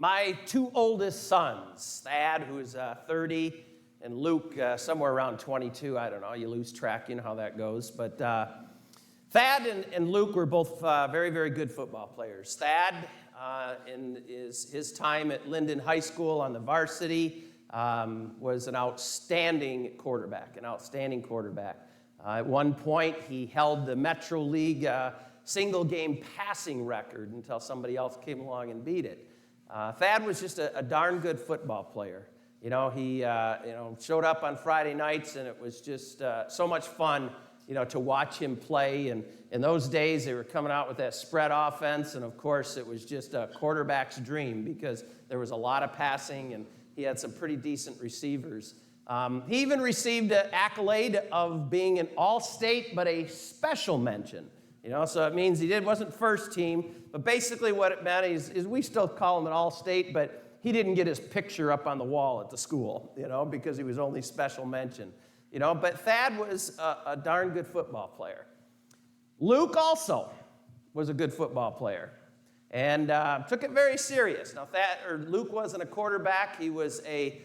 My two oldest sons, Thad, who's 30, and Luke, somewhere around 22. I don't know. You lose track. You know how that goes. But Thad and Luke were both very, very good football players. Thad, in his time at Linden High School on the varsity, was an outstanding quarterback. At one point, he held the Metro League single-game passing record until somebody else came along and beat it. Thad was just a darn good football player. You know, he showed up on Friday nights, and it was just so much fun, to watch him play. And in those days, they were coming out with that spread offense, and of course, it was just a quarterback's dream because there was a lot of passing, and he had some pretty decent receivers. He even received an accolade of being an all-state, but a special mention. So it means he wasn't first team, but basically what it meant is we still call him an all-state, but he didn't get his picture up on the wall at the school, because he was only special mention. But Thad was a darn good football player. Luke also was a good football player and took it very serious. Now, Luke wasn't a quarterback. He was a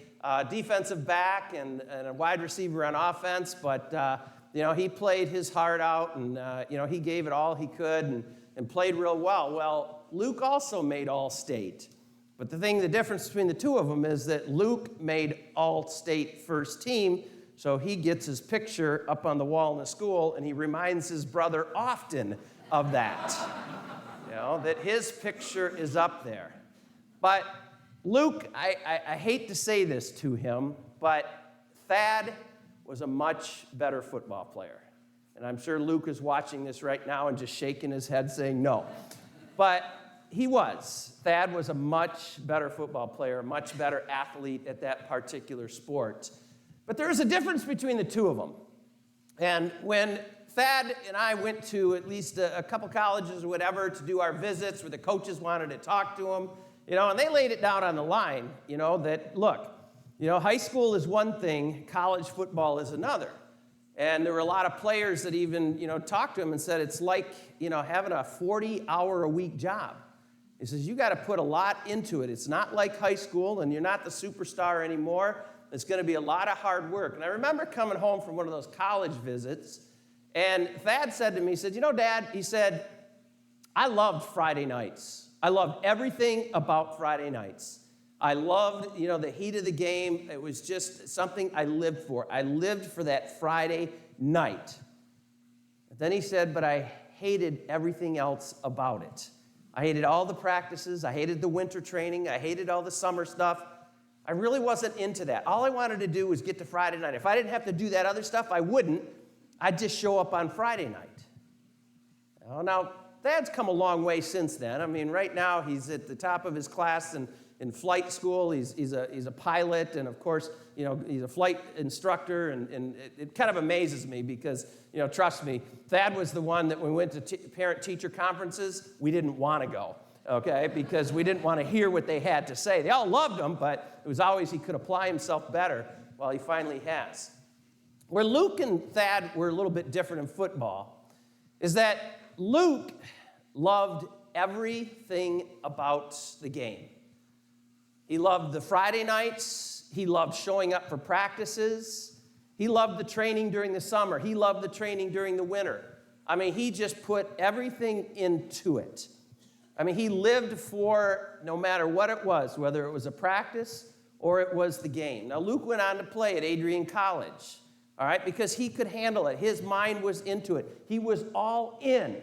defensive back and a wide receiver on offense, but he played his heart out, and he gave it all he could and played real well. Well, Luke also made All-State, but the difference between the two of them is that Luke made All-State first team, so he gets his picture up on the wall in the school, and he reminds his brother often of that, that his picture is up there. But Luke, I hate to say this to him, but Thad was a much better football player. And I'm sure Luke is watching this right now and just shaking his head saying no. But he was. Thad was a much better football player, a much better athlete at that particular sport. But there is a difference between the two of them. And when Thad and I went to at least a couple colleges or whatever to do our visits where the coaches wanted to talk to him, and they laid it down on the line, that, look, high school is one thing, college football is another. And there were a lot of players that even, talked to him and said, it's like, having a 40-hour-a-week job. He says, you got to put a lot into it. It's not like high school, and you're not the superstar anymore. It's going to be a lot of hard work. And I remember coming home from one of those college visits, and Thad said to me, he said, Dad, he said, I loved Friday nights. I loved everything about Friday nights. I loved, the heat of the game. It was just something I lived for. I lived for that Friday night. But then he said, but I hated everything else about it. I hated all the practices. I hated the winter training. I hated all the summer stuff. I really wasn't into that. All I wanted to do was get to Friday night. If I didn't have to do that other stuff, I wouldn't. I'd just show up on Friday night. Now, Thad's come a long way since then. I mean, right now he's at the top of his class in flight school. He's a pilot, and of course, he's a flight instructor, and it kind of amazes me because, trust me, Thad was the one that when we went to parent-teacher conferences, we didn't want to go, okay, because we didn't want to hear what they had to say. They all loved him, but it was always he could apply himself better. Well, he finally has. Where Luke and Thad were a little bit different in football is that Luke loved everything about the game. He loved the Friday nights. He loved showing up for practices. He loved the training during the summer. He loved the training during the winter. I mean, he just put everything into it. I mean, he lived for no matter what it was, whether it was a practice or it was the game. Now, Luke went on to play at Adrian College, all right, because he could handle it. His mind was into it. He was all in.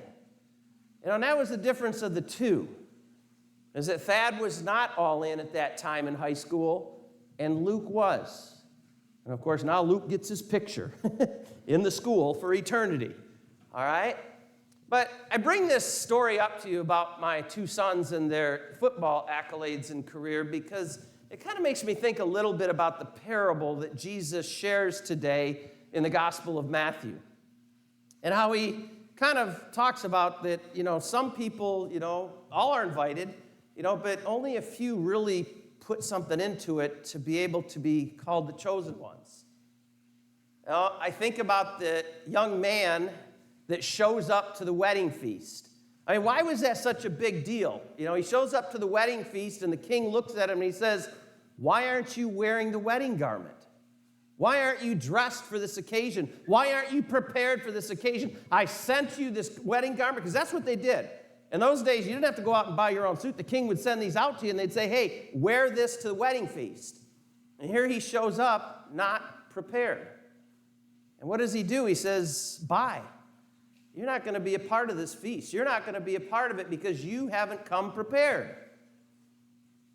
And that was the difference of the two, is that Thad was not all in at that time in high school, and Luke was. And of course, now Luke gets his picture in the school for eternity, all right? But I bring this story up to you about my two sons and their football accolades and career because it kind of makes me think a little bit about the parable that Jesus shares today in the Gospel of Matthew, and how he kind of talks about that, some people, all are invited, but only a few really put something into it to be able to be called the chosen ones. I think about the young man that shows up to the wedding feast. I mean, why was that such a big deal? You know, he shows up to the wedding feast, and the king looks at him and he says, "Why aren't you wearing the wedding garment? Why aren't you dressed for this occasion? Why aren't you prepared for this occasion? I sent you this wedding garment," because that's what they did. In those days, you didn't have to go out and buy your own suit. The king would send these out to you, and they'd say, "Hey, wear this to the wedding feast." And here he shows up not prepared. And what does he do? He says, "Bye. You're not going to be a part of this feast. You're not going to be a part of it because you haven't come prepared."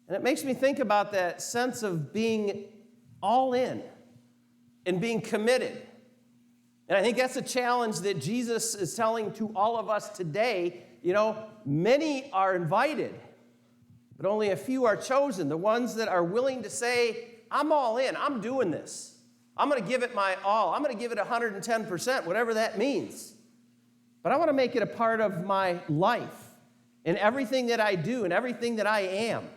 And it makes me think about that sense of being all in and being committed. And I think that's a challenge that Jesus is telling to all of us today. You know, many are invited, but only a few are chosen. The ones that are willing to say, "I'm all in. I'm doing this. I'm going to give it my all. I'm going to give it 110%, whatever that means. But I want to make it a part of my life and everything that I do and everything that I am."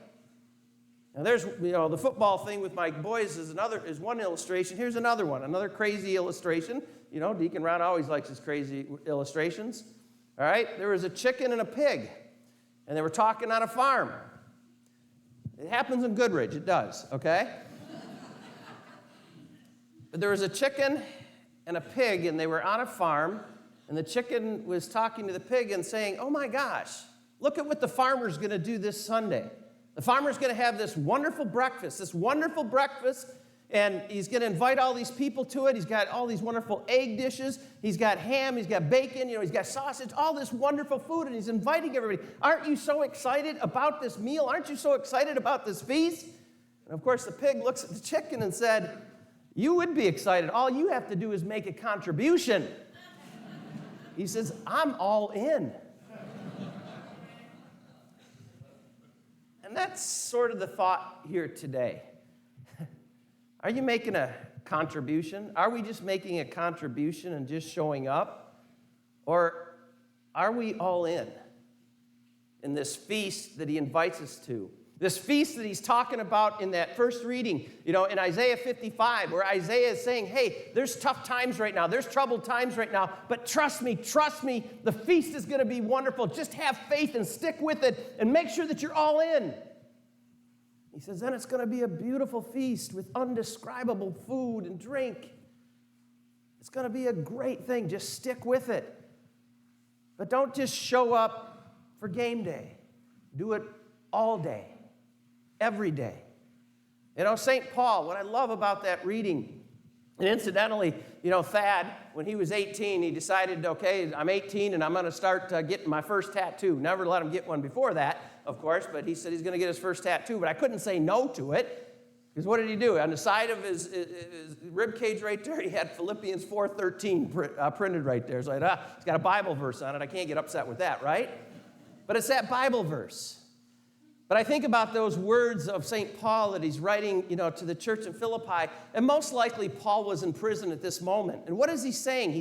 Now there's, the football thing with my boys is one illustration. Here's another one, another crazy illustration. You know, Deacon Ron always likes his crazy illustrations. All right, there was a chicken and a pig, and they were talking on a farm. It happens in Goodridge, it does, okay? But there was a chicken and a pig, and they were on a farm, and the chicken was talking to the pig and saying, "Oh my gosh, look at what the farmer's going to do this Sunday. The farmer's going to have this wonderful breakfast, and he's going to invite all these people to it. He's got all these wonderful egg dishes. He's got ham, he's got bacon, he's got sausage, all this wonderful food, and he's inviting everybody. Aren't you so excited about this meal? Aren't you so excited about this feast?" And of course, the pig looks at the chicken and said, "You would be excited. All you have to do is make a contribution." He says, "I'm all in." And that's sort of the thought here today. Are you making a contribution? Are we just making a contribution and just showing up? Or are we all in this feast that he invites us to? This feast that he's talking about in that first reading, in Isaiah 55, where Isaiah is saying, "Hey, there's tough times right now. There's troubled times right now. But trust me, the feast is going to be wonderful. Just have faith and stick with it and make sure that you're all in." He says, then it's going to be a beautiful feast with undescribable food and drink. It's going to be a great thing. Just stick with it. But don't just show up for game day. Do it all day. Every day. St. Paul, what I love about that reading, and incidentally, Thad, when he was 18, he decided, okay, I'm 18 and I'm going to start getting my first tattoo. Never let him get one before that, of course, but he said he's going to get his first tattoo, but I couldn't say no to it, because what did he do? On the side of his rib cage right there, he had Philippians 4:13 printed right there. So it's got a Bible verse on it. I can't get upset with that, right? But it's that Bible verse. But I think about those words of St. Paul that he's writing, to the church in Philippi, and most likely Paul was in prison at this moment. And what is he saying?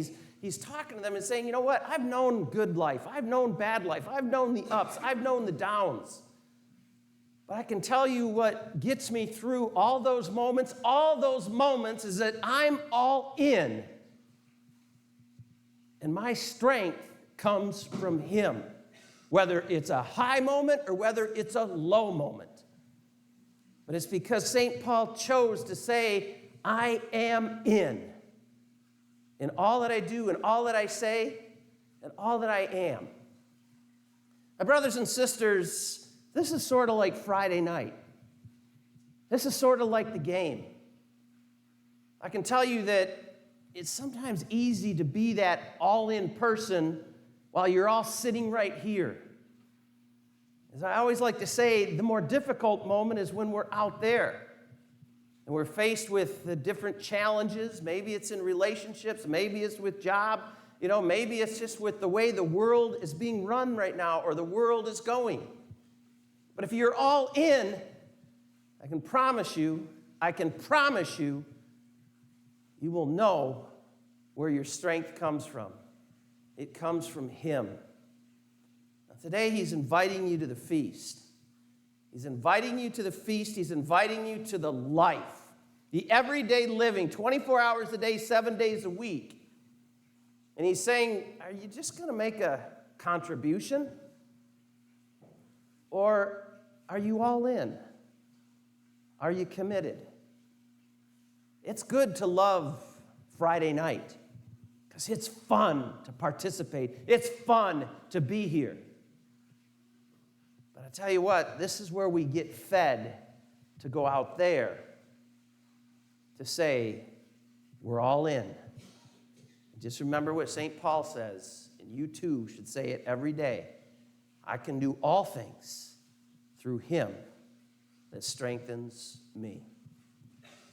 He's talking to them and saying, "You know what? I've known good life. I've known bad life. I've known the ups. I've known the downs. But I can tell you what gets me through all those moments is that I'm all in. And my strength comes from him. Whether it's a high moment or whether it's a low moment. But it's because St. Paul chose to say, I am in all that I do and all that I say and all that I am. My brothers and sisters, this is sort of like Friday night. This is sort of like the game. I can tell you that it's sometimes easy to be that all-in person while you're all sitting right here. As I always like to say, the more difficult moment is when we're out there and we're faced with the different challenges. Maybe it's in relationships, maybe it's with job, maybe it's just with the way the world is being run right now or the world is going. But if you're all in, I can promise you, you will know where your strength comes from. It comes from him. Now, today, he's inviting you to the feast. He's inviting you to the feast. He's inviting you to the life, the everyday living, 24 hours a day, 7 days a week. And he's saying, are you just going to make a contribution? Or are you all in? Are you committed? It's good to love Friday night because it's fun to participate. It's fun to be here. But I tell you what, this is where we get fed to go out there to say, we're all in. Just remember what St. Paul says, and you too should say it every day. I can do all things through him that strengthens me.